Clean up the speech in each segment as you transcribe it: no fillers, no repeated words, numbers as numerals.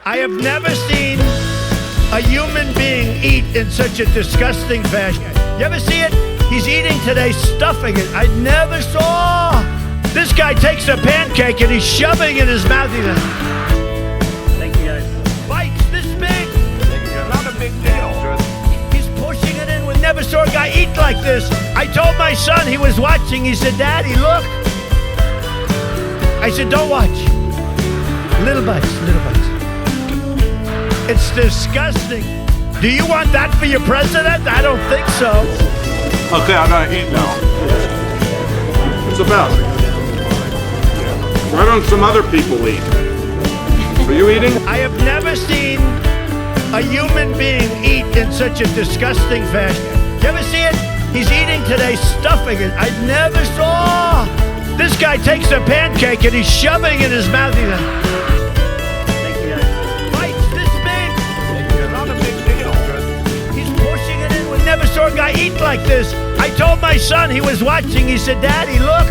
I have never seen a human being eat in such a disgusting fashion. You ever see it? He's eating today, stuffing it. I never saw. This guy takes a pancake and he's shoving it in his mouth. He's like, Thank you, guys. bites this big. Thank you, guys. Not a big deal. He's pushing it in. We never saw a guy eat like this. I told my son, he was watching. He said, Daddy, look. I said, don't watch. Little bites, little bites. It's disgusting. Do you want that for your president? I don't think so. Okay, I gotta eat now. It's about. Why don't some other people eat? Are you eating? I have never seen a human being eat in such a disgusting fashion. You ever see it? He's eating today, stuffing it. I never saw. This guy takes a pancake and he's shoving it in his mouth. He's like, Thank you, guys. bites this big. Not a big deal. He's pushing it in. We never saw a guy eat like this. I told my son, he was watching. He said, Daddy, look.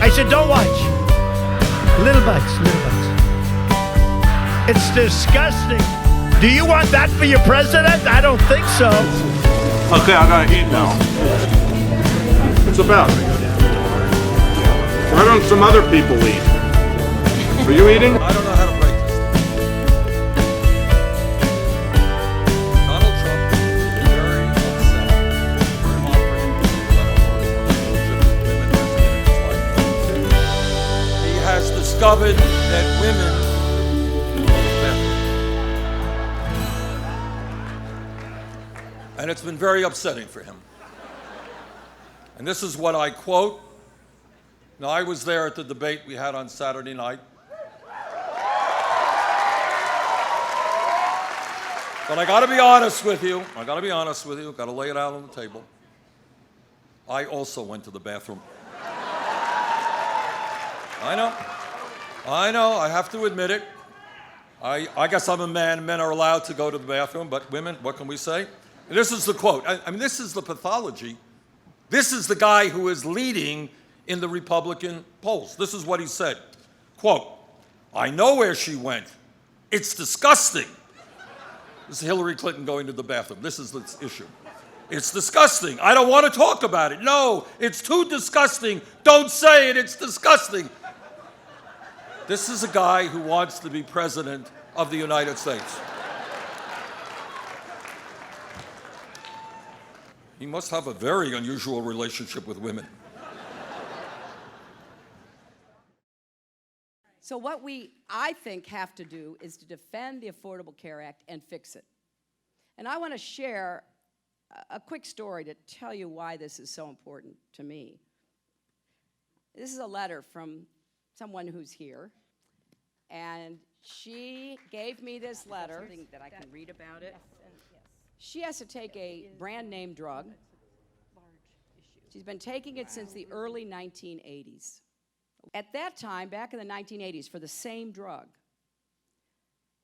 I said, don't watch. Little bites, little bites. It's disgusting. Do you want that for your president? I don't think so. Okay, I gotta eat now. It's about. Why don't some other people eat? Are you eating? I don't know how to break this. Donald Trump is very upset for offering to let women into his life. He has discovered that women and it's been very upsetting for him. And this is what I quote. Now, I was there at the debate we had on Saturday night. But I gotta be honest with you. Gotta lay it out on the table. I also went to the bathroom. I know, I have to admit it. I guess I'm a man. Men are allowed to go to the bathroom, but women, what can we say? And this is the quote. I mean, this is the pathology. This is the guy who is leading in the Republican polls. This is what he said. Quote, I know where she went. It's disgusting. This is Hillary Clinton going to the bathroom. This is the issue. It's disgusting. I don't want to talk about it. No, it's too disgusting. Don't say it. It's disgusting. This is a guy who wants to be president of the United States. He must have a very unusual relationship with women. So what I think, have to do is to defend the Affordable Care Act and fix it. And I want to share a quick story to tell you why this is so important to me. This is a letter from someone who's here, and she gave me this letter. Something that I can read about it. She has to take a brand name drug. She's been taking it since the early 1980s. At that time, back in the 1980s, for the same drug,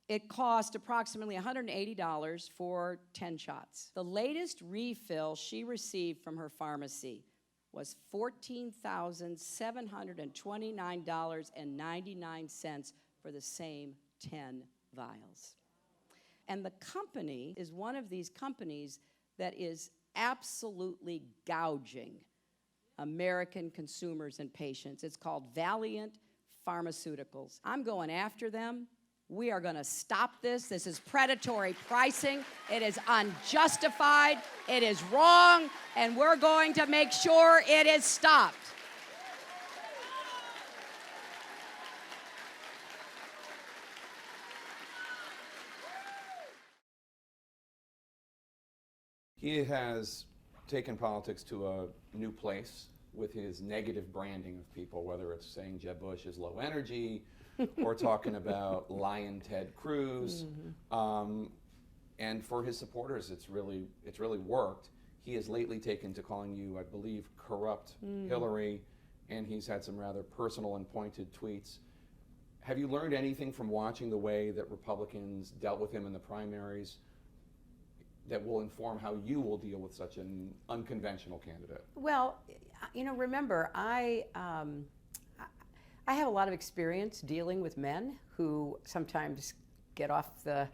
it cost approximately $180 for 10 shots. The latest refill she received from her pharmacy was $14,729.99 for the same 10 vials. And the company is one of these companies that is absolutely gouging American consumers and patients. It's called Valiant Pharmaceuticals. I'm going after them. We are going to stop this. This is predatory pricing. It is unjustified. It is wrong. And we're going to make sure it is stopped. He has taken politics to a new place with his negative branding of people, whether it's saying Jeb Bush is low energy or talking about Lion Ted Cruz. And for his supporters, it's really worked. He has lately taken to calling you, I believe, corrupt Hillary, and he's had some rather personal and pointed tweets. Have you learned anything from watching the way that Republicans dealt with him in the primaries that will inform how you will deal with such an unconventional candidate? Well, you know, remember, I I have a lot of experience dealing with men who sometimes get off the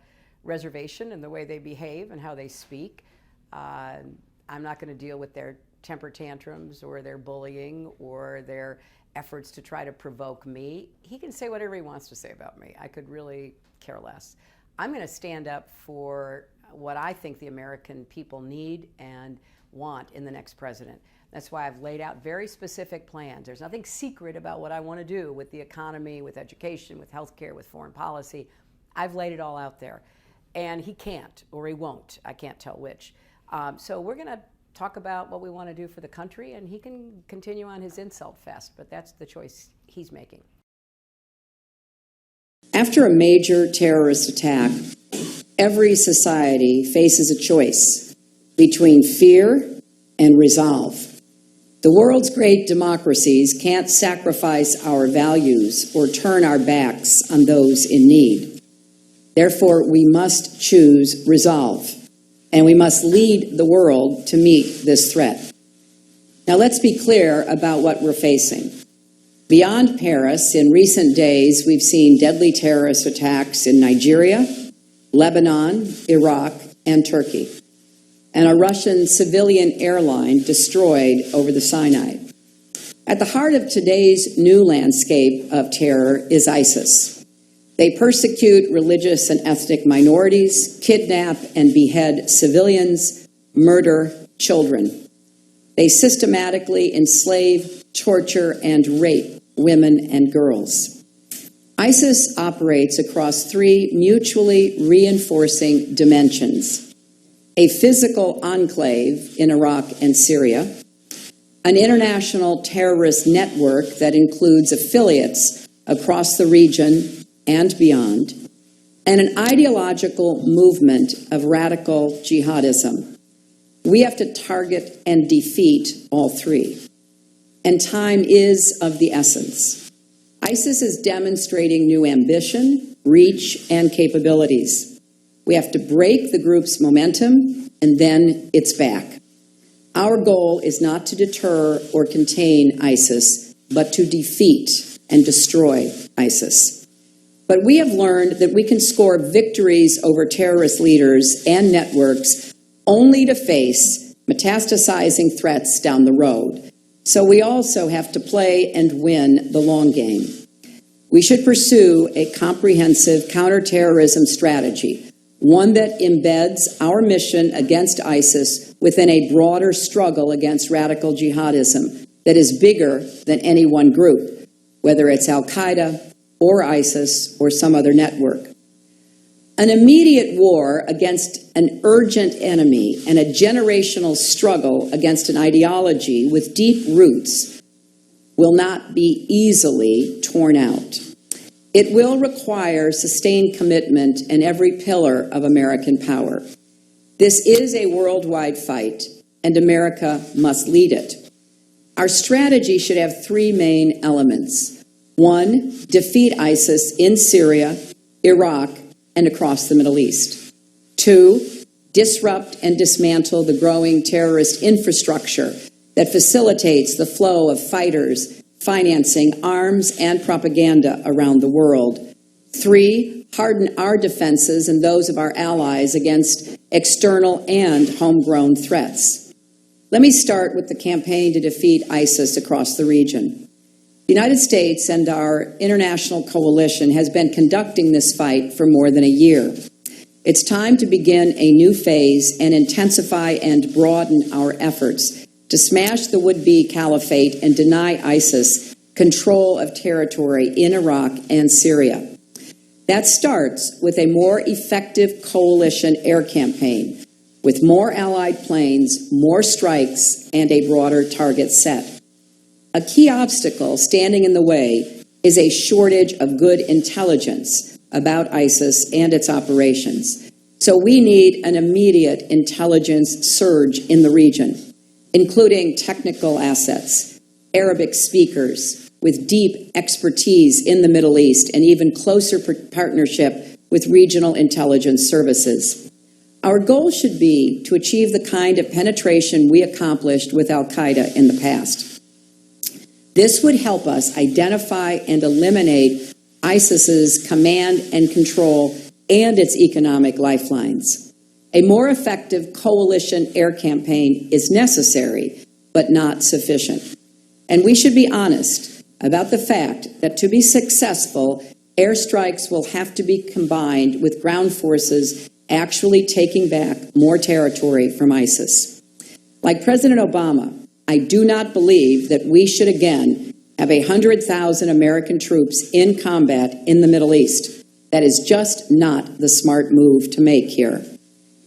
reservation in the way they behave and how they speak. I'm not going to deal with their temper tantrums or their bullying or their efforts to try to provoke me. He can say whatever he wants to say about me. I could really care less. I'm going to stand up for what I think the American people need and want in the next president. That's why I've laid out very specific plans. There's nothing secret about what I want to do with the economy, with education, with healthcare, with foreign policy. I've laid it all out there. And he can't, or he won't. I can't tell which. So we're going to talk about what we want to do for the country, and he can continue on his insult fest, but that's the choice he's making. After a major terrorist attack, every society faces a choice between fear and resolve. The world's great democracies can't sacrifice our values or turn our backs on those in need. Therefore, we must choose resolve, and we must lead the world to meet this threat. Now, let's be clear about what we're facing. Beyond Paris, in recent days, we've seen deadly terrorist attacks in Nigeria, Lebanon, Iraq, and Turkey, and a Russian civilian airline destroyed over the Sinai. At the heart of today's new landscape of terror is ISIS. They persecute religious and ethnic minorities, kidnap and behead civilians, murder children. They systematically enslave, torture, and rape women and girls. ISIS operates across three mutually reinforcing dimensions: a physical enclave in Iraq and Syria, an international terrorist network that includes affiliates across the region and beyond, and an ideological movement of radical jihadism. We have to target and defeat all three. And time is of the essence. ISIS is demonstrating new ambition, reach, and capabilities. We have to break the group's momentum, and then it's back. Our goal is not to deter or contain ISIS, but to defeat and destroy ISIS. But we have learned that we can score victories over terrorist leaders and networks only to face metastasizing threats down the road. So we also have to play and win the long game. We should pursue a comprehensive counterterrorism strategy, one that embeds our mission against ISIS within a broader struggle against radical jihadism that is bigger than any one group, whether it's Al-Qaeda or ISIS or some other network. An immediate war against an urgent enemy and a generational struggle against an ideology with deep roots will not be easily torn out. It will require sustained commitment in every pillar of American power. This is a worldwide fight, and America must lead it. Our strategy should have three main elements. One, defeat ISIS in Syria, Iraq, and across the Middle East. Two, disrupt and dismantle the growing terrorist infrastructure that facilitates the flow of fighters, financing, arms, and propaganda around the world. Three, harden our defenses and those of our allies against external and homegrown threats. Let me start with the campaign to defeat ISIS across the region. The United States and our international coalition has been conducting this fight for more than a year. It's time to begin a new phase and intensify and broaden our efforts to smash the would-be caliphate and deny ISIS control of territory in Iraq and Syria. That starts with a more effective coalition air campaign, with more allied planes, more strikes, and a broader target set. A key obstacle standing in the way is a shortage of good intelligence about ISIS and its operations. So we need an immediate intelligence surge in the region, including technical assets, Arabic speakers with deep expertise in the Middle East, and even closer partnership with regional intelligence services. Our goal should be to achieve the kind of penetration we accomplished with Al-Qaeda in the past. This would help us identify and eliminate ISIS's command and control and its economic lifelines. A more effective coalition air campaign is necessary, but not sufficient. And we should be honest about the fact that to be successful, airstrikes will have to be combined with ground forces actually taking back more territory from ISIS. Like President Obama, I do not believe that we should again have 100,000 American troops in combat in the Middle East. That is just not the smart move to make here.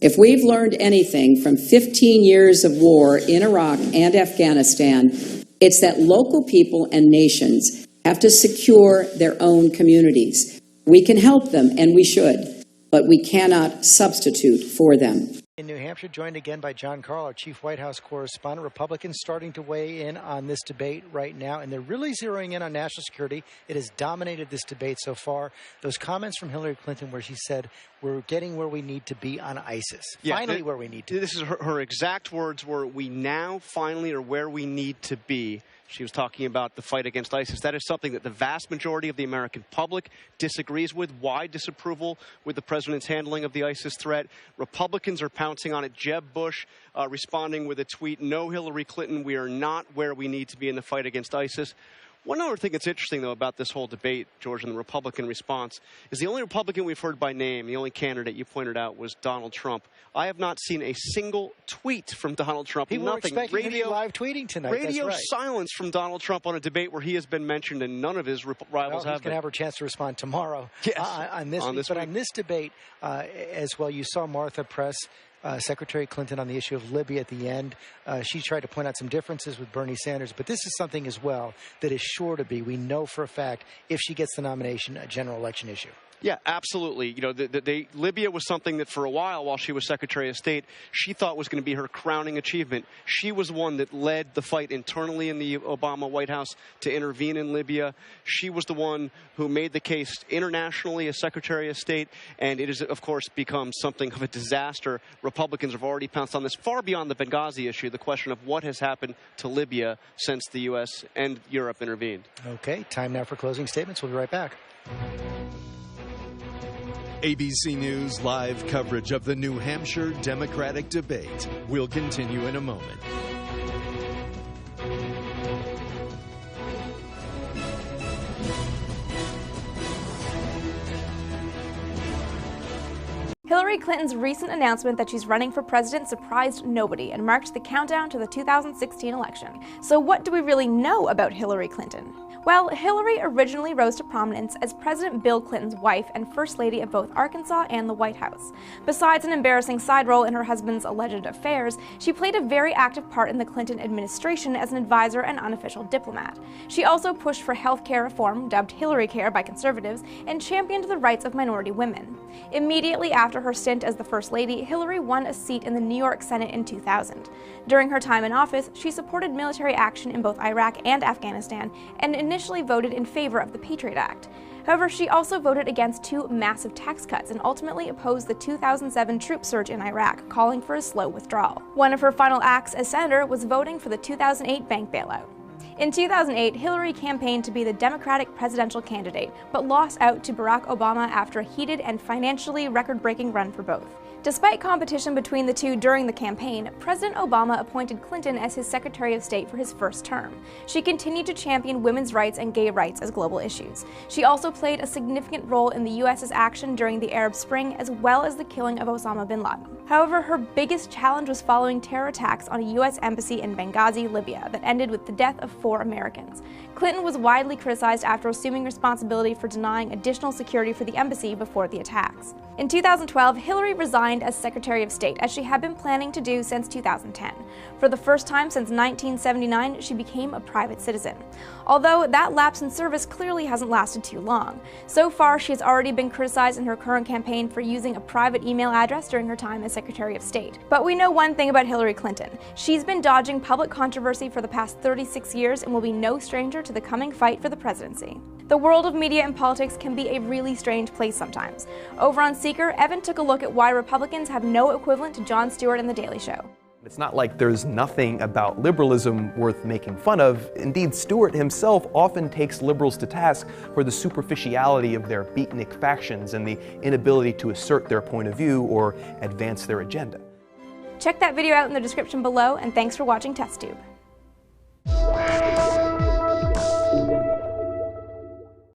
If we've learned anything from 15 years of war in Iraq and Afghanistan, it's that local people and nations have to secure their own communities. We can help them, and we should, but we cannot substitute for them. In New Hampshire, joined again by John Karl, our chief White House correspondent. Republicans starting to weigh in on this debate right now, and they're really zeroing in on national security. It has dominated this debate so far. Those comments from Hillary Clinton where she said, we're getting where we need to be on ISIS. Yeah, finally where we need to be. This is her exact words were, we now finally are where we need to be. She was talking about the fight against ISIS. That is something that the vast majority of the American public disagrees with. Wide disapproval with the president's handling of the ISIS threat. Republicans are pouncing on it. Jeb Bush responding with a tweet, no Hillary Clinton, we are not where we need to be in the fight against ISIS. One other thing that's interesting, though, about this whole debate, George, and the Republican response, is the only Republican we've heard by name, the only candidate you pointed out, was Donald Trump. I have not seen a single tweet from Donald Trump. People were expecting to be live tweeting tonight. Radio That's right. silence from Donald Trump on a debate where he has been mentioned and none of his rivals have He's going to have a chance to respond tomorrow on this week. But on this debate as well, you saw Martha press Secretary Clinton on the issue of Libya at the end. She tried to point out some differences with Bernie Sanders, but this is something as well that is sure to be, we know for a fact, if she gets the nomination, a general election issue. Yeah, absolutely. You know, Libya was something that for a while she was Secretary of State, she thought was going to be her crowning achievement. She was one that led the fight internally in the Obama White House to intervene in Libya. She was the one who made the case internationally as Secretary of State, and it has, of course, become something of a disaster. Republicans have already pounced on this far beyond the Benghazi issue, the question of what has happened to Libya since the U.S. and Europe intervened. Okay, time now for closing statements. We'll be right back. ABC News live coverage of the New Hampshire Democratic debate will continue in a moment. Hillary Clinton's recent announcement that she's running for president surprised nobody and marked the countdown to the 2016 election. So what do we really know about Hillary Clinton? Well, Hillary originally rose to prominence as President Bill Clinton's wife and First Lady of both Arkansas and the White House. Besides an embarrassing side role in her husband's alleged affairs, she played a very active part in the Clinton administration as an advisor and unofficial diplomat. She also pushed for health care reform, dubbed Hillary Care by conservatives, and championed the rights of minority women. Immediately after her stint as the First Lady, Hillary won a seat in the New York Senate in 2000. During her time in office, she supported military action in both Iraq and Afghanistan, and initially voted in favor of the Patriot Act. However, she also voted against two massive tax cuts and ultimately opposed the 2007 troop surge in Iraq, calling for a slow withdrawal. One of her final acts as senator was voting for the 2008 bank bailout. In 2008, Hillary campaigned to be the Democratic presidential candidate, but lost out to Barack Obama after a heated and financially record-breaking run for both. Despite competition between the two during the campaign, President Obama appointed Clinton as his Secretary of State for his first term. She continued to champion women's rights and gay rights as global issues. She also played a significant role in the U.S.'s action during the Arab Spring, as well as the killing of Osama bin Laden. However, her biggest challenge was following terror attacks on a U.S. embassy in Benghazi, Libya, that ended with the death of 4 Americans. Clinton was widely criticized after assuming responsibility for denying additional security for the embassy before the attacks. In 2012, Hillary resigned as Secretary of State, as she had been planning to do since 2010. For the first time since 1979, she became a private citizen. Although that lapse in service clearly hasn't lasted too long. So far, she has already been criticized in her current campaign for using a private email address during her time as Secretary of State. But we know one thing about Hillary Clinton. She's been dodging public controversy for the past 36 years and will be no stranger to the coming fight for the presidency. The world of media and politics can be a really strange place sometimes. Over on Seeker, Evan took a look at why Republicans have no equivalent to Jon Stewart and The Daily Show. It's not like there's nothing about liberalism worth making fun of. Indeed, Stewart himself often takes liberals to task for the superficiality of their beatnik factions and the inability to assert their point of view or advance their agenda. Check that video out in the description below, and thanks for watching TestTube.